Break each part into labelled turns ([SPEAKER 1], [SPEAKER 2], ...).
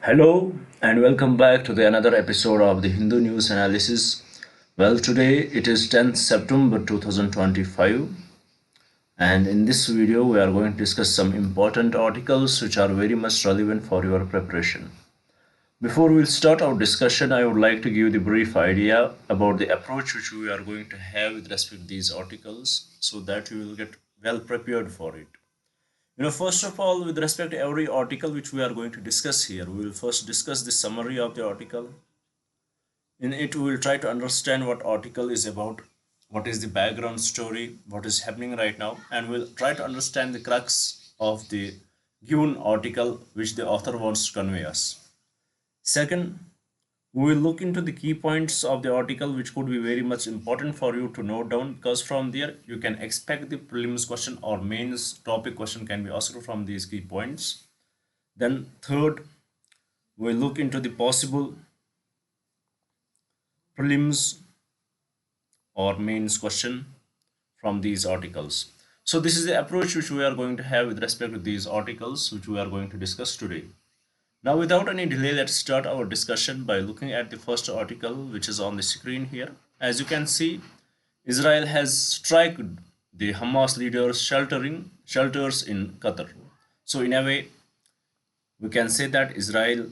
[SPEAKER 1] Hello and welcome back to the another episode of the Hindu News Analysis. Well, today it is 10th September 2025, and in this video we are going to discuss some important articles which are very much relevant for your preparation. Before we start our discussion, I would like to give the brief idea about the approach which we are going to have with respect to these articles so that you will get well prepared for it. First of all, with respect to every article which we are going to discuss here, we will first discuss the summary of the article. In it, we will try to understand what article is about, what is the background story, what is happening right now, and we'll try to understand the crux of the given article which the author wants to convey us. Second, we will look into the key points of the article which could be very much important for you to note down, because from there you can expect the prelims question or mains topic question can be asked from these key points. Then third, we'll look into the possible prelims or mains question from these articles. So this is the approach which we are going to have with respect to these articles which we are going to discuss today. Now, without any delay, let's start our discussion by looking at the first article which is on the screen here. As you can see, Israel has struck the Hamas leaders' shelters in Qatar. So in a way, we can say that Israel,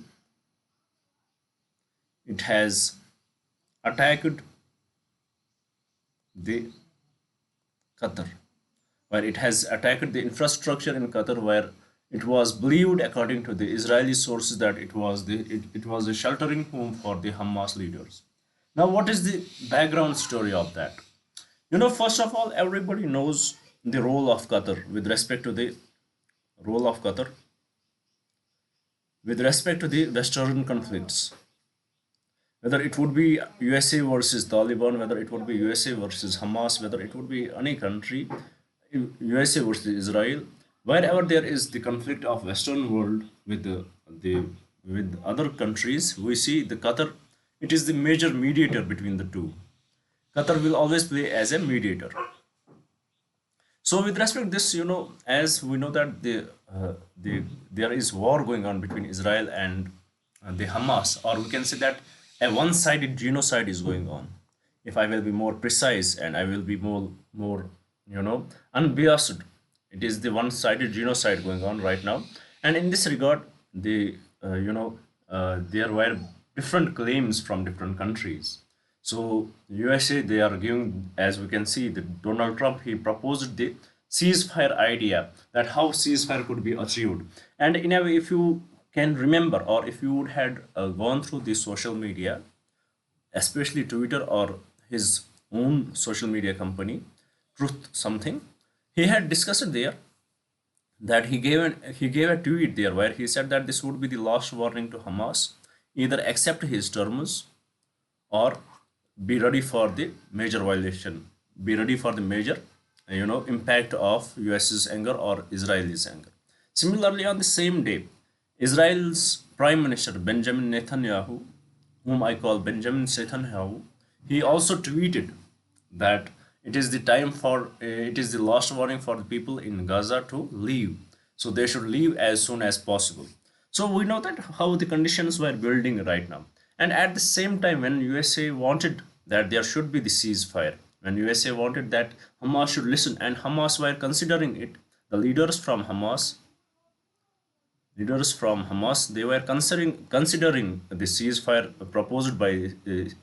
[SPEAKER 1] it has attacked the Qatar, where it has attacked the infrastructure in Qatar, where it was believed, according to the Israeli sources, that it was a sheltering home for the Hamas leaders. Now, what is the background story of that? First of all, everybody knows the role of Qatar with respect to the role of Qatar with respect to the Western conflicts. Whether it would be USA versus Taliban, whether it would be USA versus Hamas, whether it would be any country, USA versus Israel, wherever there is the conflict of Western world with with other countries, we see the Qatar, it is the major mediator between the two. Qatar will always play as a mediator. So with respect to this, as we know that there is war going on between Israel and the Hamas, or we can say that a one-sided genocide is going on. If I will be more precise and I will be more unbiased, it is the one-sided genocide going on right now. And in this regard, there were different claims from different countries. So USA, they are giving, as we can see, that Donald Trump, he proposed the ceasefire idea, that how ceasefire could be achieved. And in a way, if you can remember, or if you would had gone through the social media, especially Twitter or his own social media company, Truth something, he had discussed there that he gave a tweet there where he said that this would be the last warning to Hamas: either accept his terms or be ready for the major violation, be ready for the major impact of US's anger or Israel's anger. Similarly, on the same day, Israel's Prime Minister Benjamin Netanyahu, whom I call Benjamin Netanyahu, he also tweeted that it is the time for it is the last warning for the people in Gaza to leave. So they should leave as soon as possible. So we know that how the conditions were building right now. And at the same time, when USA wanted that there should be the ceasefire, when USA wanted that Hamas should listen, and Hamas were considering it, the leaders from Hamas, they were considering the ceasefire proposed by the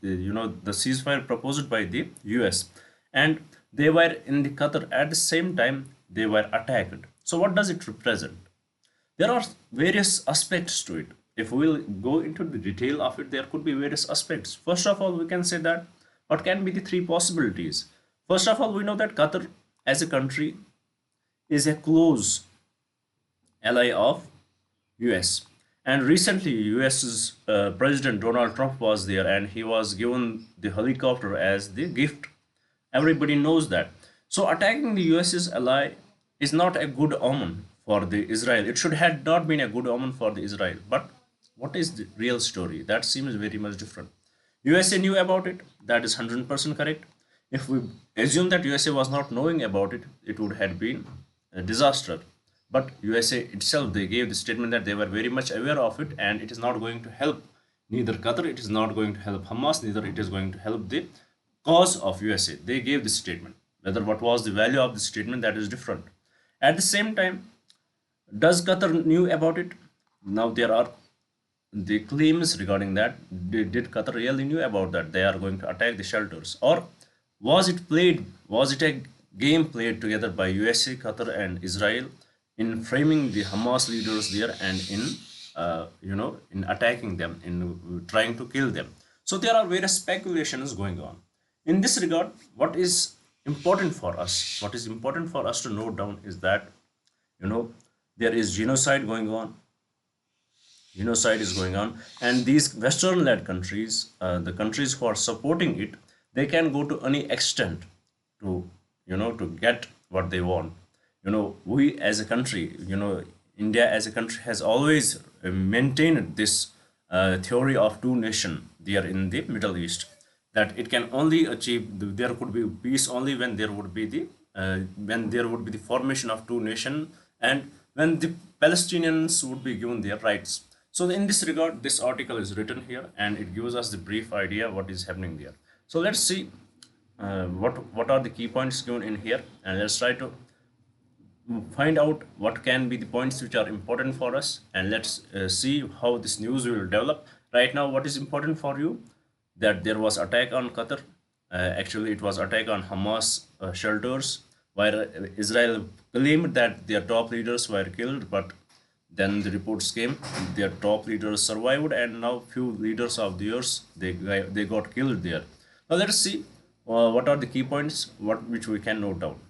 [SPEAKER 1] ceasefire proposed by the US, and they were in the Qatar. At the same time, they were attacked. So what does it represent? There are various aspects to it. If we'll go into the detail of it, there could be various aspects. First of all, we can say that what can be the three possibilities. First of all, we know that Qatar as a country is a close ally of US. And recently, US's President Donald Trump was there, and he was given the helicopter as the gift. Everybody knows that. So attacking the US's ally is not a good omen for the Israel. It should have not been a good omen for the Israel. But what is the real story? That seems very much different. USA knew about it. That is 100% correct. If we assume that USA was not knowing about it, it would have been a disaster. But USA itself, they gave the statement that they were very much aware of it, and it is not going to help neither Qatar, it is not going to help Hamas, neither it is going to help the cause of USA. They gave this statement. Whether what was the value of the statement, that is different. At the same time, does Qatar knew about it? Now there are the claims regarding that. Did Qatar really knew about that? They are going to attack the shelters, or was it played? Was it a game played together by USA, Qatar, and Israel in framing the Hamas leaders there and in in attacking them, in trying to kill them? So there are various speculations going on. In this regard, what is important for us? What is important for us to note down is that you know there is genocide is going on, and these western led countries, the countries who are supporting it, they can go to any extent to to get what they want. We as a country, India as a country has always maintained this theory of two nation there in the Middle East, that it can only achieve there could be peace only when there would be the formation of two nation, and when the Palestinians would be given their rights. So in this regard, this article is written here, and it gives us the brief idea what is happening there. So let's see what are the key points given in here, and let's try to find out what can be the points which are important for us, and let's see how this news will develop. Right now, what is important for you, that there was attack on Qatar. Actually, it was attack on Hamas shelters, where Israel claimed that their top leaders were killed, but then the reports came, their top leaders survived, and now few leaders of theirs they got killed there. Now let us see what are the key points which we can note down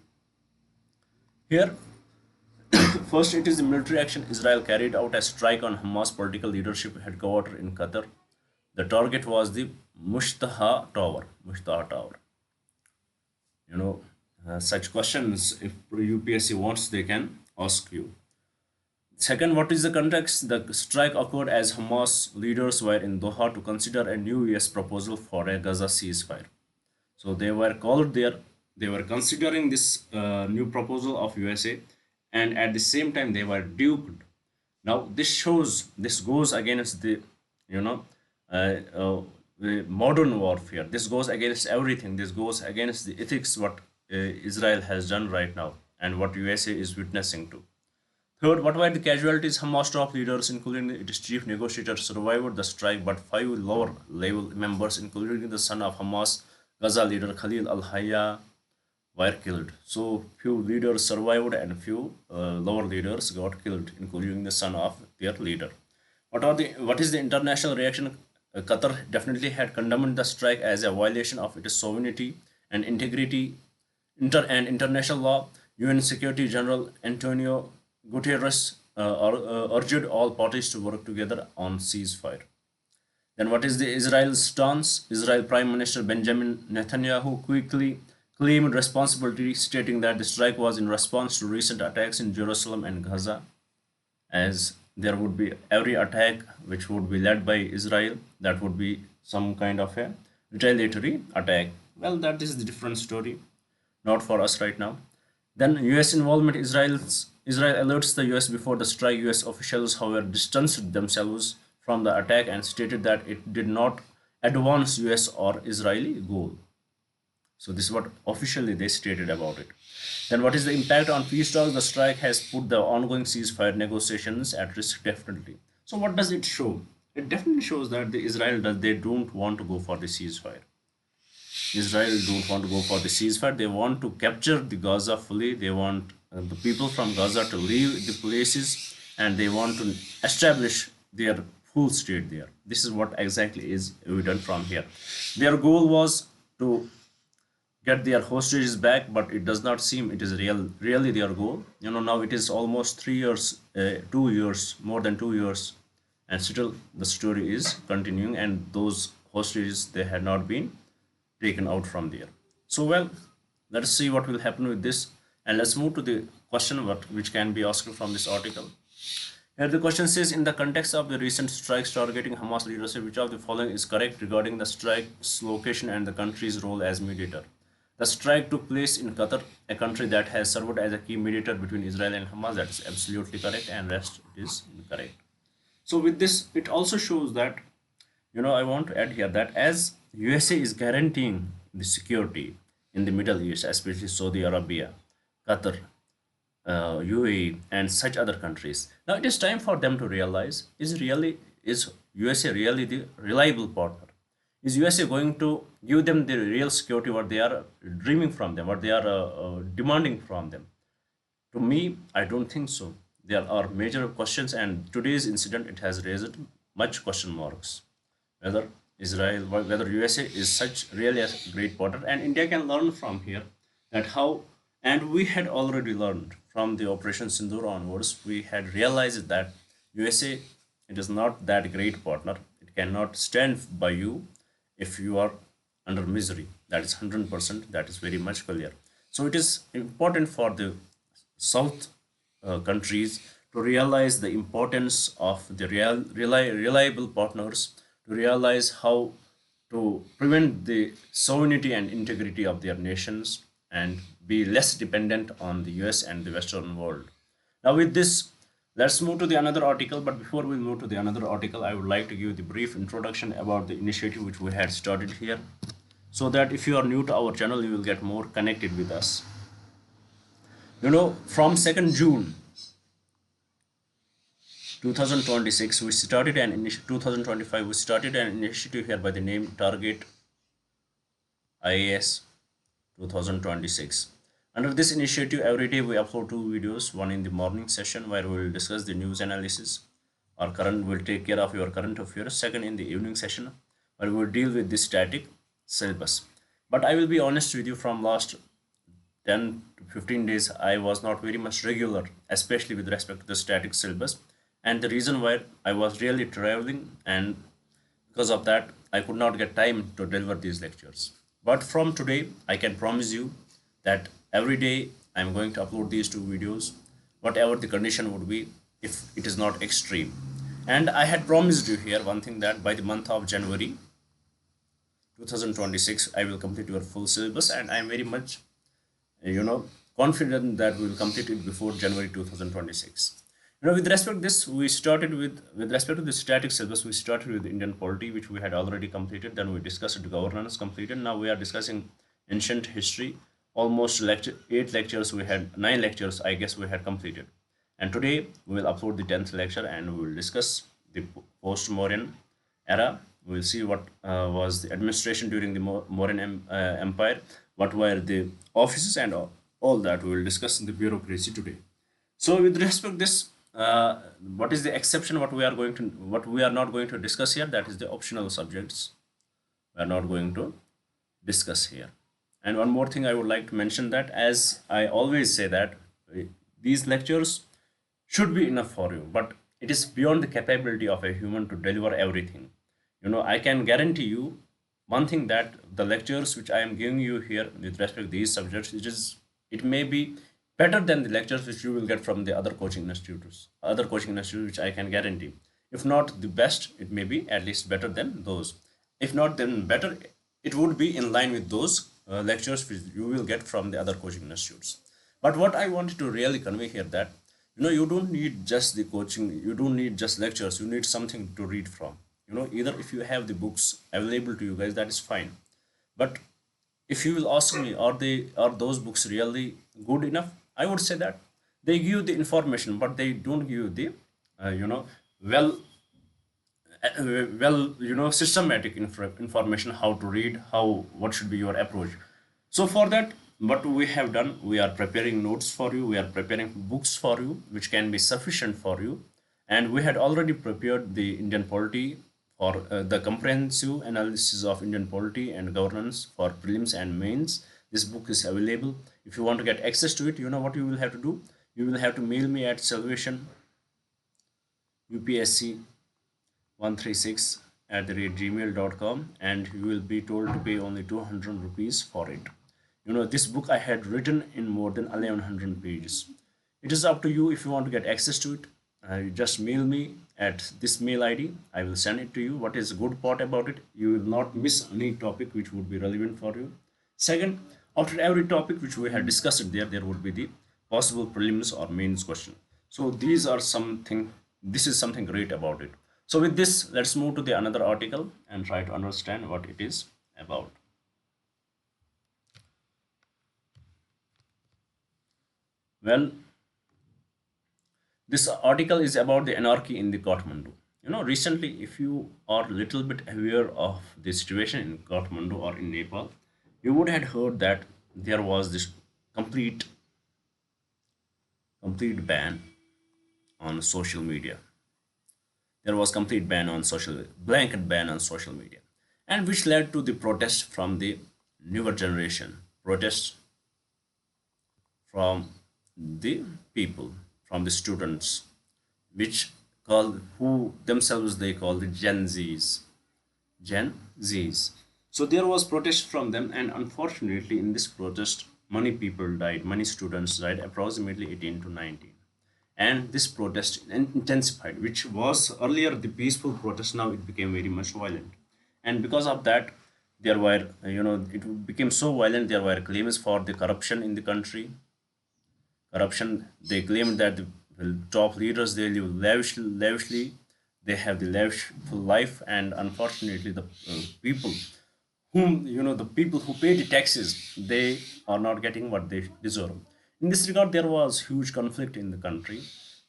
[SPEAKER 1] here. First, it is the military action. Israel carried out a strike on Hamas political leadership headquarters in Qatar. The target was the Mushtaha Tower. Mushtaha Tower. Such questions, if UPSC wants, they can ask you. Second, what is the context? The strike occurred as Hamas leaders were in Doha to consider a new US proposal for a Gaza ceasefire. So they were called there. They were considering this new proposal of USA, and at the same time they were duped. Now this goes against the the modern warfare. This goes against everything. This goes against the ethics what Israel has done right now and what USA is witnessing to. Third, what were the casualties? Hamas top leaders, including its chief negotiator, survived the strike, but 5 lower level members, including the son of Hamas Gaza leader Khalil al-Hayya, were killed. So few leaders survived and few lower leaders got killed, including the son of their leader. What is the international reaction? Qatar definitely had condemned the strike as a violation of its sovereignty and integrity and international law. UN Security General Antonio Guterres urged all parties to work together on ceasefire. Then what is the Israel's stance? Israel Prime Minister Benjamin Netanyahu quickly claimed responsibility, stating that the strike was in response to recent attacks in Jerusalem and Gaza, as there would be every attack which would be led by Israel, that would be some kind of a retaliatory attack. Well, that is the different story, not for us right now. Then US involvement. Israel alerts the US before the strike. US officials, however, distanced themselves from the attack and stated that it did not advance US or Israeli goal. So this is what officially they stated about it. Then what is the impact on peace talks? The strike has put the ongoing ceasefire negotiations at risk, definitely. So what does it show? It definitely shows that they don't want to go for the ceasefire. Israel don't want to go for the ceasefire. They want to capture the Gaza fully. They want the people from Gaza to leave the places, and they want to establish their full state there. This is what exactly is evident from here. Their goal was to get their hostages back, but it does not seem it is really their goal. Now it is almost 3 years, 2 years, more than 2 years, and still the story is continuing, and those hostages, they had not been taken out from there. So well, let us see what will happen with this, and let's move to the question which can be asked from this article. Here the question says, in the context of the recent strikes targeting Hamas leadership, which of the following is correct regarding the strike's location and the country's role as mediator? The strike took place in Qatar, a country that has served as a key mediator between Israel and Hamas. That is absolutely correct, and rest is incorrect. So with this, it also shows that, I want to add here that as USA is guaranteeing the security in the Middle East, especially Saudi Arabia, Qatar, UAE, and such other countries. Now it is time for them to realize: is USA really the reliable partner? Is USA going to give them the real security what they are dreaming from them, what they are demanding from them? To me, I don't think so. There are major questions, and today's incident it has raised much question marks. Whether Israel, whether USA is such really a great partner, and India can learn from here that how, and we had already learned from the Operation Sindoor onwards, we had realized that USA it is not that great partner. It cannot stand by you if you are under misery. That is 100%. That is very much clear. So it is important for the South countries to realize the importance of the reliable partners, to realize how to prevent the sovereignty and integrity of their nations and be less dependent on the US and the Western world. Now, with this, let's move to the another article. But before we move to the another article, I would like to give the brief introduction about the initiative which we had started here, so that if you are new to our channel, you will get more connected with us. From 2nd June 2026, we started 2025, we started an initiative here by the name Target IAS 2026. Under this initiative, every day we upload 2 videos, one in the morning session where we will discuss the news analysis or will take care of your current affairs. Second, in the evening session where we will deal with the static syllabus. But I will be honest with you, from last 10 to 15 days, I was not very much regular, especially with respect to the static syllabus. And the reason why I was really traveling, and because of that, I could not get time to deliver these lectures. But from today, I can promise you that every day I am going to upload these 2 videos, whatever the condition would be, if it is not extreme. And I had promised you here one thing, that by the month of January 2026, I will complete your full syllabus, and I am very much confident that we will complete it before January 2026. With respect to this, we started with respect to the static syllabus, we started with Indian polity, which we had already completed. Then we discussed the governance, completed. Now we are discussing ancient history. Almost 8 lectures we had, 9 lectures I guess we had completed. And today we will upload the 10th lecture, and we will discuss the post-Mauryan era. We will see what was the administration during the Mauryan Empire, what were the offices, and all that we will discuss in the bureaucracy today. So with respect to this, what is the exception, what we are not going to discuss here, that is the optional subjects we are not going to discuss here. And one more thing I would like to mention, that as I always say that these lectures should be enough for you, but it is beyond the capability of a human to deliver everything. I can guarantee you one thing, that the lectures which I am giving you here with respect to these subjects, it may be better than the lectures which you will get from the other coaching institutes, which I can guarantee. If not the best, it may be at least better than those. If not, then better, it would be in line with those lectures which you will get from the other coaching institutes. But what I wanted to really convey here, that you don't need just the coaching, you don't need just lectures, you need something to read from. Either if you have the books available to you guys, that is fine. But if you will ask me, are those books really good enough? I would say that they give the information, but they don't give the systematic information, how to read, what should be your approach. So for that, what we have done, we are preparing notes for you, we are preparing books for you which can be sufficient for you. And we had already prepared the Indian polity for the comprehensive analysis of Indian polity and governance for prelims and mains. This book is available. If you want to get access to it, what you will have to do? You will have to mail me at salvation UPSC 136 @gmail.com, and you will be told to pay only 200 rupees for it. This book I had written in more than 1100 pages. It is up to you if you want to get access to it. You just mail me at this mail ID. I will send it to you. What is the good part about it? You will not miss any topic which would be relevant for you. Second, After every topic which we had discussed there would be the possible prelims or mains question. So this is something great about it. So with this, let's move to the another article and try to understand what it is about. Well, this article is about the anarchy in the Kathmandu. Recently, if you are a little bit aware of the situation in Kathmandu or in Nepal, you would have heard that there was this complete complete ban on social media. There was complete ban on social blanket ban on social media, and which led to the protest from the newer generation, protests from the people, from the students, which who themselves they call the Gen Zs. So there was protest from them, and unfortunately, in this protest, many people died, many students died, approximately 18 to 19. And this protest intensified, which was earlier the peaceful protest, now it became very much violent. And because of that, there were, it became so violent, there were claims for the corruption in the country. Corruption, they claimed that the top leaders, they live lavishly, they have the lavish life, and unfortunately, the people the people who pay the taxes, they are not getting what they deserve. In this regard, there was huge conflict in the country,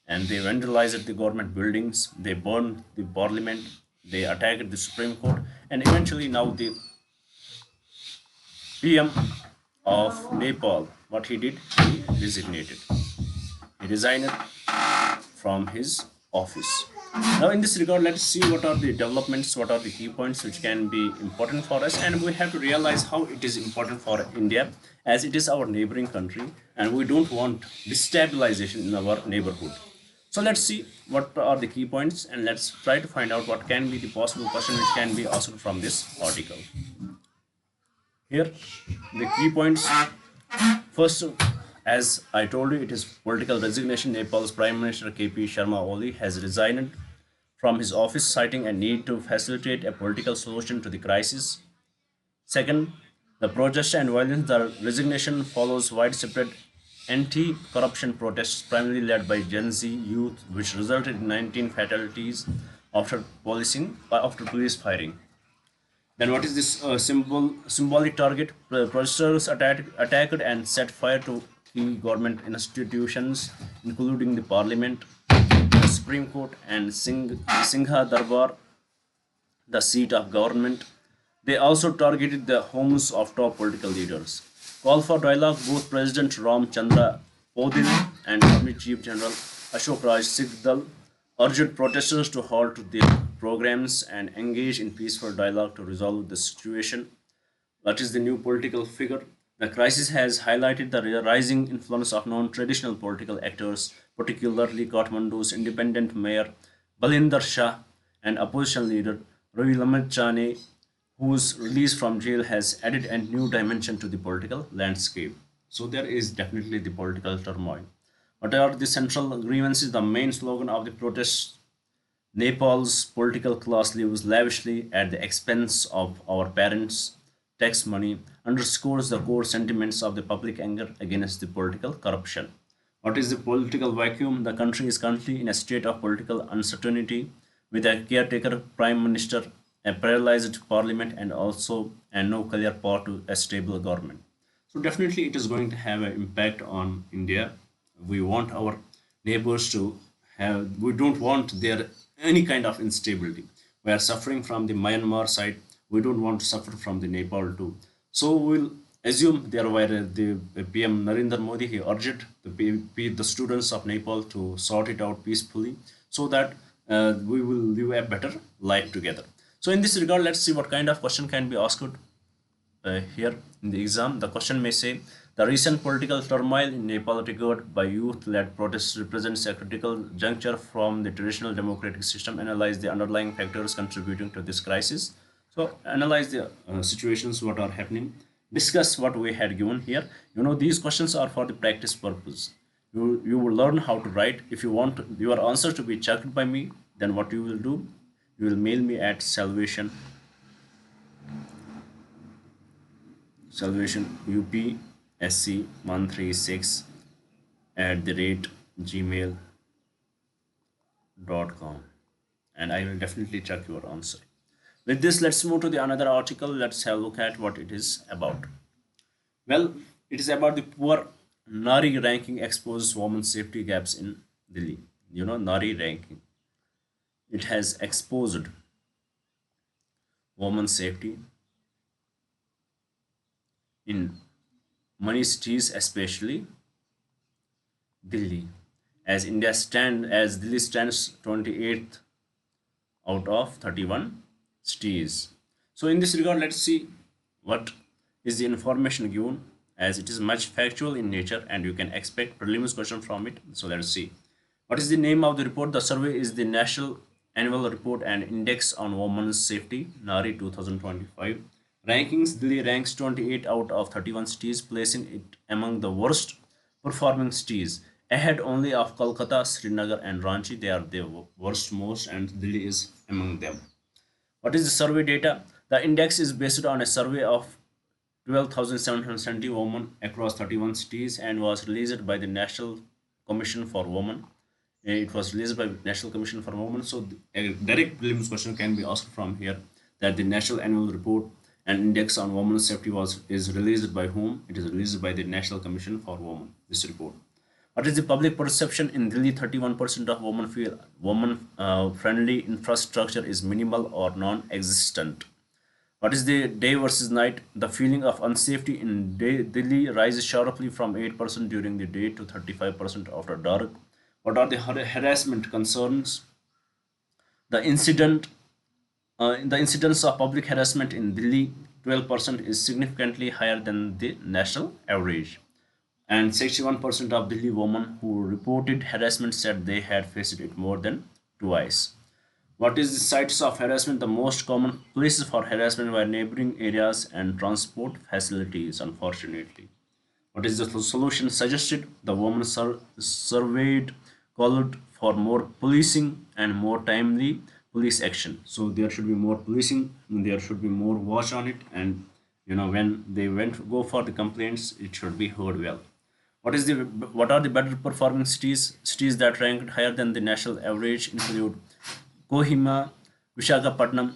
[SPEAKER 1] and they vandalized the government buildings, they burned the parliament, they attacked the Supreme Court, and eventually now the PM of Nepal, what he did, he resignated. He resigned from his office. Now, in this regard, let's see what are the developments, what are the key points which can be important for us, and we have to realize how it is important for India, as it is our neighboring country, and we don't want destabilization in our neighborhood. So let's see what are the key points, and let's try to find out what can be the possible question which can be asked from this article. Here, the key points. First, as I told you, it is political resignation. Nepal's Prime Minister KP Sharma Oli has resigned from his office, citing a need to facilitate a political solution to the crisis. Second, the protest and violence. The resignation follows widespread anti-corruption protests, primarily led by Gen Z youth, which resulted in 19 fatalities after police firing. Then what is this symbolic target? Protesters attacked and set fire to key government institutions, including the Parliament, the Supreme Court, and Singha Darbar, the seat of government. They also targeted the homes of top political leaders. Call for dialogue. Both President Ram Chandra Podil and Army Chief General Ashok Raj Sigdal urged protesters to halt their programs and engage in peaceful dialogue to resolve the situation. That is the new political figure. The crisis has highlighted the rising influence of non-traditional political actors, particularly Kathmandu's independent mayor Balinder Shah and opposition leader Ravi Lamachane, whose release from jail has added a new dimension to the political landscape. So there is definitely the political turmoil. What are the central grievances? The main slogan of the protest: Nepal's political class lives lavishly at the expense of our parents' tax money, underscores the core sentiments of the public anger against the political corruption. What is the political vacuum? The country is currently in a state of political uncertainty, with a caretaker prime minister, a paralyzed parliament, and no clear path to a stable government. So definitely it is going to have an impact on India. We want our neighbors to have, we don't want there any kind of instability. We are suffering from the Myanmar side. We don't want to suffer from the Nepal too. So we'll assume there were the PM Narendra Modi, he urged the students of Nepal to sort it out peacefully, so that we will live a better life together. So in this regard, let's see what kind of question can be asked here in the exam. The question may say, the recent political turmoil in Nepal triggered by youth-led protests represents a critical juncture from the traditional democratic system. Analyze the underlying factors contributing to this crisis. So analyze the situations what are happening. Discuss what we had given here. These questions are for the practice purpose. You will learn how to write. If you want your answer to be checked by me, then what you will do, you will mail me at Salvation UPSC 136 @gmail.com, and I will definitely check your answer. With this, let's move to the another article. Let's have a look at what it is about. Well, it is about the poor Nari ranking exposes women's safety gaps in Delhi. You know, Nari ranking. It has exposed women's safety in many cities, especially Delhi, as Delhi stands 28th out of 31 cities. So in this regard, let's see what is the information given, as it is much factual in nature and you can expect prelims question from it. So let's see. What is the name of the report? The survey is the National Annual Report and Index on Women's Safety, NARI 2025. Rankings: Delhi ranks 28 out of 31 cities, placing it among the worst performing cities, ahead only of Kolkata, Srinagar, and Ranchi. They are the worst most, and Delhi is among them. What is the survey data? The index is based on a survey of 12,770 women across 31 cities and was released by the National Commission for Women. It was released by National Commission for Women. So a direct prelims question can be asked from here, that the National Annual Report and Index on Women's Safety is released by whom? It is released by the National Commission for Women. This report. What is the public perception in Delhi? 31% of women feel woman-friendly infrastructure is minimal or non-existent. What is the day versus night? The feeling of unsafety in Delhi rises sharply from 8% during the day to 35% after dark. What are the harassment concerns? The incidence of public harassment in Delhi, 12%, is significantly higher than the national average. And 61% of Delhi women who reported harassment said they had faced it more than twice. What is the sites of harassment? The most common places for harassment were neighboring areas and transport facilities, unfortunately. What is the solution suggested? The women surveyed called for more policing and more timely police action. So there should be more policing, there should be more watch on it, and when they go for the complaints, it should be heard well. What are the better performing cities? Cities that ranked higher than the national average include Kohima, Vishakhapatnam,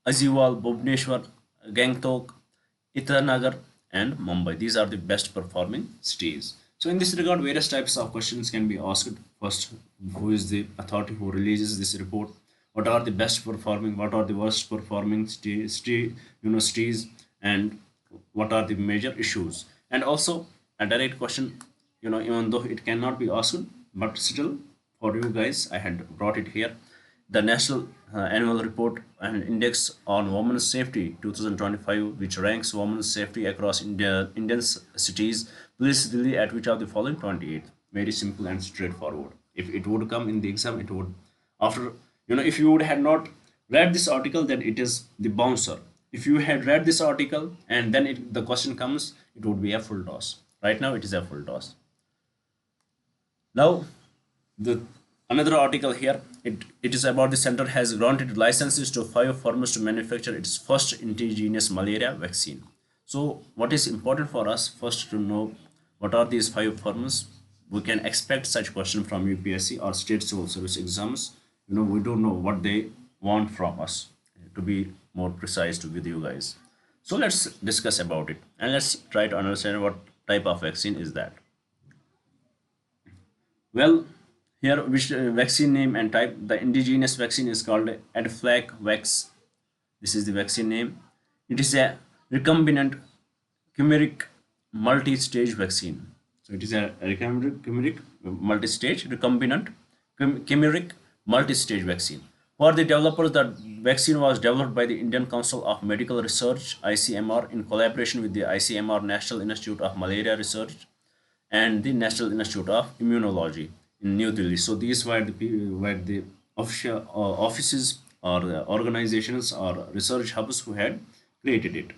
[SPEAKER 1] Aziwal, Bhubaneswar, Gangtok, Itanagar, and Mumbai. These are the best performing cities. So in this regard, various types of questions can be asked. First, who is the authority who releases this report? What are the best performing? What are the worst performing cities? And what are the major issues? And also a direct question, even though it cannot be asked, but still for you guys, I had brought it here. The National Annual Report and Index on Women's Safety 2025, which ranks women's safety across Indian cities, places Delhi at which of the following? 28th. Very simple and straightforward. If it would come in the exam, it would, after, if you would have not read this article, then it is the bouncer. If you had read this article and then the question comes, it would be a full toss. Right now, it is a full toss. Now, the another article here, it is about the center has granted licenses to 5 firms to manufacture its first indigenous malaria vaccine. So what is important for us first to know, what are these 5 firms? We can expect such question from UPSC or state civil service exams. We don't know what they want from us, to be more precise with you guys. So let's discuss about it and let's try to understand what type of vaccine is that. Well, here, which vaccine name and type? The indigenous vaccine is called Adflac-Vax. This is the vaccine name. It is a recombinant chimeric multi-stage vaccine. So it is a recombinant chimeric multi-stage vaccine. For the developers, the vaccine was developed by the Indian Council of Medical Research (ICMR) in collaboration with the ICMR National Institute of Malaria Research and the National Institute of Immunology in New Delhi. So these were the official offices or organizations or research hubs who had created it,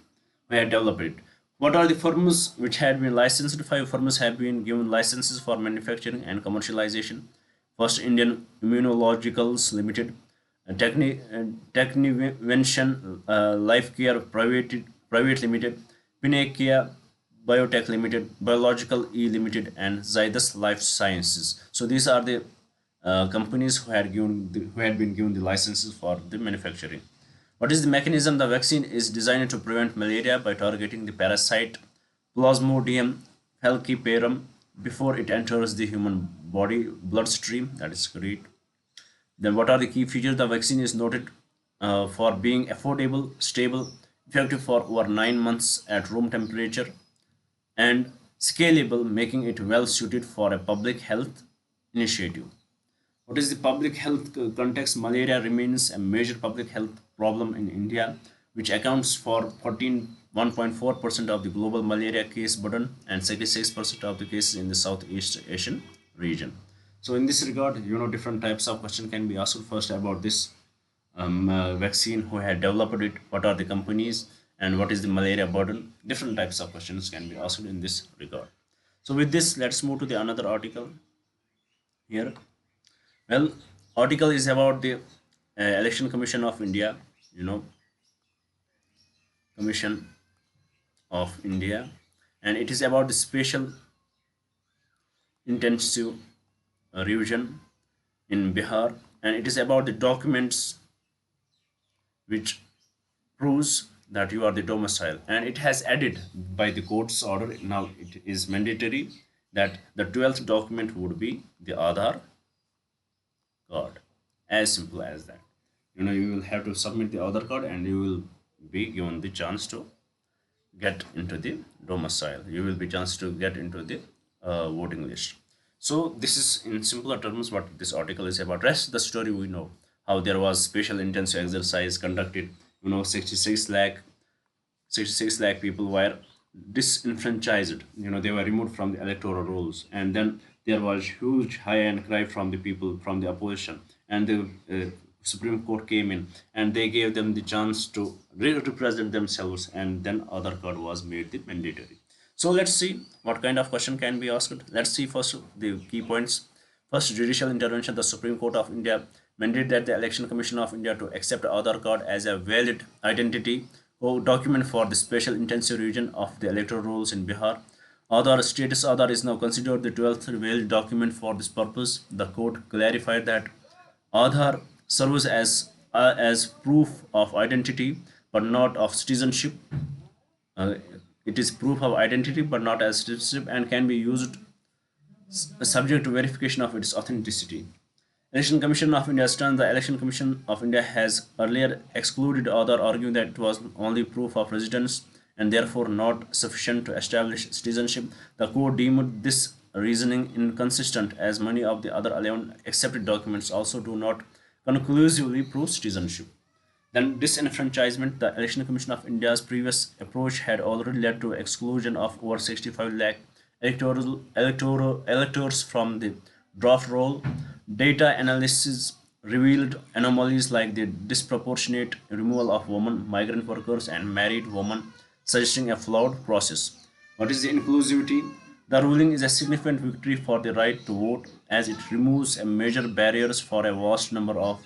[SPEAKER 1] who had developed it. What are the firms which had been licensed? 5 firms have been given licenses for manufacturing and commercialization. First, Indian Immunologicals Limited, Technivention Life Care Private Limited, Pinakia Biotech Limited, Biological E Limited, and Zydus Life Sciences. So these are the companies who had been given the licenses for the manufacturing. What is the mechanism? The vaccine is designed to prevent malaria by targeting the parasite Plasmodium falciparum before it enters the human body bloodstream. That is great. Then, what are the key features? The vaccine is noted for being affordable, stable, effective for over 9 months at room temperature, and scalable, making it well suited for a public health initiative. What is the public health context? Malaria remains a major public health problem in India, which accounts for 1.4% of the global malaria case burden and 66% of the cases in the Southeast Asian region. So, in this regard, different types of question can be asked. First, about this vaccine, who had developed it, what are the companies, and what is the malaria burden. Different types of questions can be asked in this regard. So, with this, let's move to the another article here. Well, article is about the Election Commission of India, you know, Commission of India, and it is about the special intensive revision in Bihar, and it is about the documents which proves that you are the domicile, and it has added by the court's order. Now it is mandatory that the 12th document would be the Aadhaar card. As simple as that. You will have to submit the Aadhaar card, and you will be given the chance to get into the domicile. You will be chance to get into the voting list. So this is in simpler terms what this article is about. Rest the story we know, how there was special intensive exercise conducted. 66 lakh people were disenfranchised. They were removed from the electoral rolls, and then there was huge high and cry from the people from the opposition, and the Supreme Court came in and they gave them the chance to represent themselves, and then Aadhaar card was made the mandatory. So let's see what kind of question can be asked. Let's see first the key points. First, judicial intervention. The Supreme Court of India mandated that the Election Commission of India to accept Aadhaar card as a valid identity or document for the special intensive revision of the electoral rolls in Bihar. Aadhaar is now considered the 12th valid document for this purpose. The court clarified that Aadhaar serves as proof of identity but not of citizenship. Uh, it is proof of identity but not as citizenship, and can be used subject to verification of its authenticity. Election Commission of India stands. The Election Commission of India has earlier excluded Aadhaar, arguing that it was only proof of residence and therefore not sufficient to establish citizenship. The court deemed this reasoning inconsistent, as many of the other 11 accepted documents also do not conclusively prove citizenship. Then disenfranchisement. The Election Commission of India's previous approach had already led to exclusion of over 65 lakh electors from the draft roll. Data analysis revealed anomalies like the disproportionate removal of women, migrant workers, and married women, suggesting a flawed process. What is the inclusivity? The ruling is a significant victory for the right to vote, as it removes a major barriers for a vast number of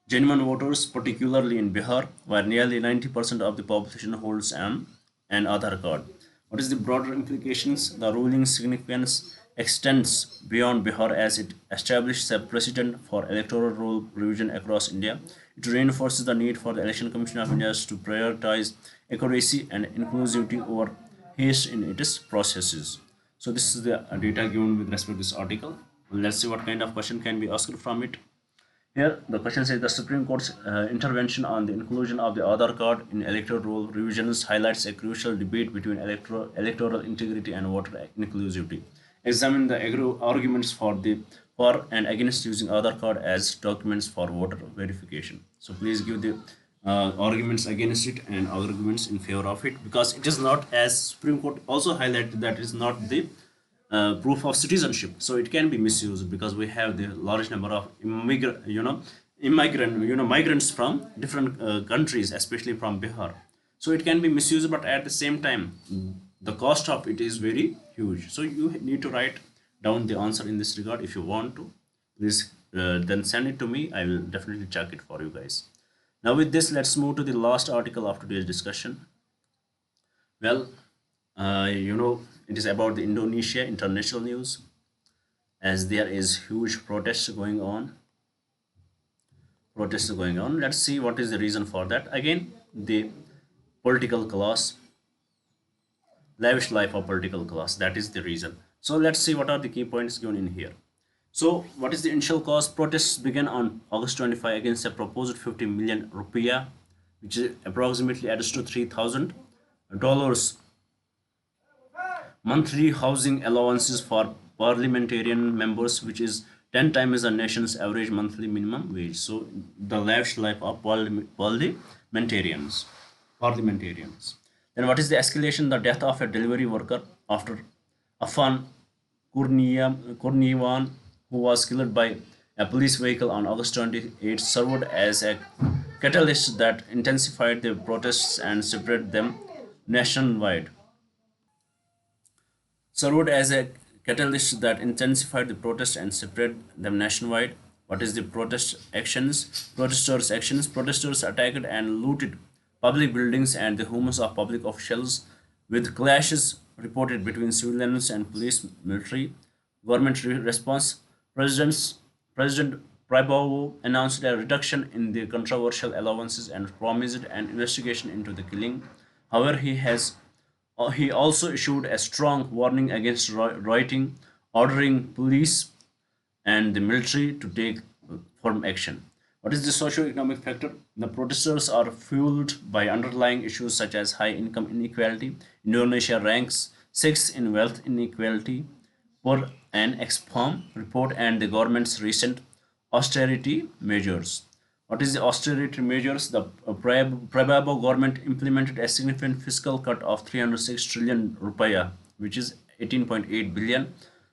[SPEAKER 1] genuine voters, particularly in Bihar, where nearly 90% of the population holds an Aadhaar card. What is the broader implications? The ruling's significance extends beyond Bihar, as it establishes a precedent for electoral roll revision across India. It reinforces the need for the Election Commission of India to prioritize accuracy and inclusivity over haste in its processes. So this is the data given with respect to this article. Let's see what kind of question can be asked from it. Here, the question says the Supreme Court's intervention on the inclusion of the Aadhaar card in electoral roll revisions highlights a crucial debate between electoral integrity and voter inclusivity. Examine the arguments for and against using Aadhaar card as documents for voter verification. So please give the arguments against it and arguments in favor of it, because it is not, as Supreme Court also highlighted, that is not the proof of citizenship. So it can be misused, because we have the large number of migrants from different countries, especially from Bihar. So it can be misused, but at the same time, the cost of it is very huge. So you need to write down the answer in this regard. If you want to, please then send it to me. I will definitely check it for you guys. Now with this, let's move to the last article of today's discussion. Well, it is about the Indonesia international news, as there is huge protests going on. Let's see what is the reason for that. Again, the political class, lavish life of political class, that is the reason. So let's see what are the key points given in here. So what is the initial cause? Protests began on August 25 against a proposed 50 million rupiah, which is approximately adds to $3,000 monthly housing allowances for parliamentarian members, which is 10 times the nation's average monthly minimum wage. So the lavish life of parliamentarians. Then what is the escalation? The death of a delivery worker after Afan Kurniawan, who was killed by a police vehicle on August 28, served as a catalyst that intensified the protests and spread them nationwide. Served as a catalyst that intensified the protests and spread them nationwide. What is the protest actions? Protesters' actions. Protesters attacked and looted public buildings and the homes of public officials, with clashes reported between civilians and police military. Government response. President Prabowo announced a reduction in the controversial allowances and promised an investigation into the killing. However, he also issued a strong warning against rioting, ordering police and the military to take firm action. What is the socio-economic factor? The protesters are fueled by underlying issues such as high income inequality. Indonesia ranks sixth in wealth inequality per an Expo report, and the government's recent austerity measures. What is the austerity measures? The Prabowo government implemented a significant fiscal cut of 306 trillion rupiah, which is 18.8 billion,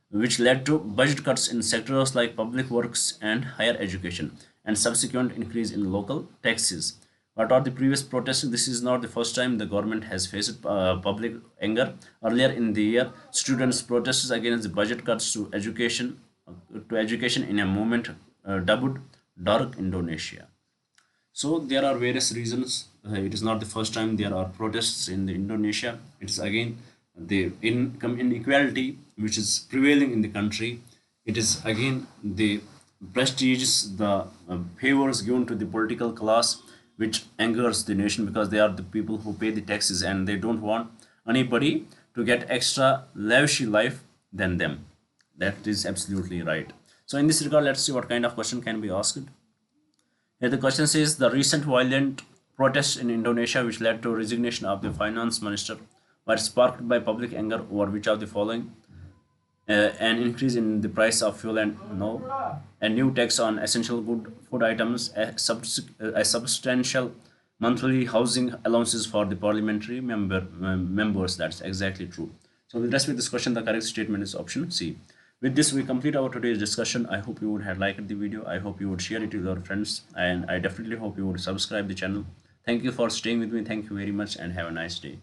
[SPEAKER 1] which led to budget cuts in sectors like public works and higher education, and subsequent increase in local taxes. What are the previous protests? This is not the first time the government has faced public anger. Earlier in the year, students protested against the budget cuts to education in a movement dubbed Dark Indonesia. So there are various reasons. It is not the first time there are protests in the Indonesia. It is again the income inequality which is prevailing in the country. It is again the prestige, the favors given to the political class, which angers the nation because they are the people who pay the taxes and they don't want anybody to get extra lavish life than them. That is absolutely right. So in this regard, let's see what kind of question can be asked. Here the question says the recent violent protests in Indonesia, which led to resignation of the finance minister, were sparked by public anger over which of the following: an increase in the price of fuel, and no, a new tax on essential food items, a substantial monthly housing allowances for the parliamentary members. That's exactly true. So with respect to this question, the correct statement is option C. With this, we complete our today's discussion. I hope you would have liked the video. I hope you would share it with your friends, and I definitely hope you would subscribe the channel. Thank you for staying with me. Thank you very much, and have a nice day.